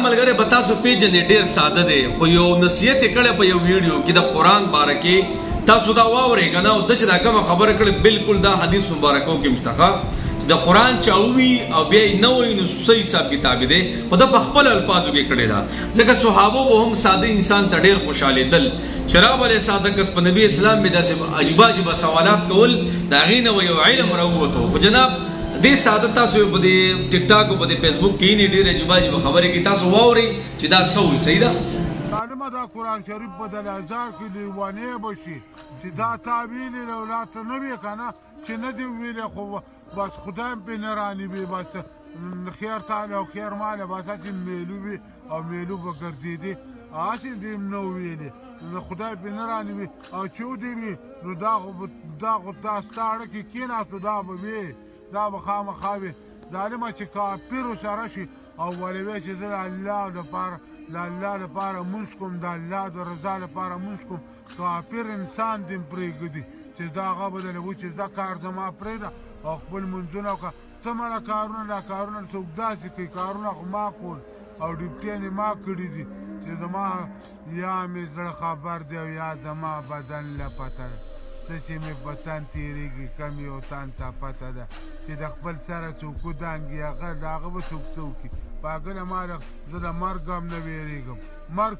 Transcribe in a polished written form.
ملګری به تاسو پیژنې ډیر ساده دی خو یو نصیحت یې کړی په یو ویډیو کې د قرآن باره کې تاسو دا واورئ که نه او ده چې دا کومه خبره کړې بالکل دا حدیث مبارکو کې مشتخه چې د قرآن چاوي او بیا یې نه وایي نو څه حساب کتاب دی خو ده په خپل الفاظو کې کړې ده ځکه صحابو به هم ساده انسان ته ډېر خوشحالېدل چې راغلی ساده کس په نبي اسلام مې داسې عجیبه عجیبه سوالات کول د هغې نه یو علم راووتو خو جناب دې ساده تاسو په دې ټیک ټاک او په دې فیسبوک کې نه ډېرې عجیبه عجیبه خبرې کې تاسو واورئ چې دا څه وایي صحیح ده معلومه دا قرآن شریف په دلازار کې لیوانې به شي چې دا تا ویلې له اولاد ته نه وي که نه چې نه دې ویلې خو بس خدای هم پرې نه رانیوي بس خیر تاله او خیر ماله بس هسې میلو وي او میلو به ګرځېدې هسې دې هم نه ویلې نو خدای پرې نه رانیوي او چې ودې وي نو دا خو تا ستا اړه کې کېناستو دا به وي دا به خامخا وي ظالمه چې کافرو سره شي او ولې وی چې زه د الله لپاره مونځ کوم د الله د رضا لپاره مونځ کوم کافر انسان دې پرېږدي چې دا هغه به دله وایي چې دا کار زما پرېږده او خپل مونځونه وکړه څه مله کارونه دا کارونه څوک داسې کوي کارونه خو ما کول او ډیپټیانې ما کړي دي چې زما یا مې زړه خبر دی او یا زما بدن له پته ده څه چې مې په تن تېرېږي کم یو تن ته پته ده چې د خپل سره څوک ودانګي هغه د هغه به څوک څه وکړي په هغه نه ما زه د مرګ هم نه وېرېږم مرګ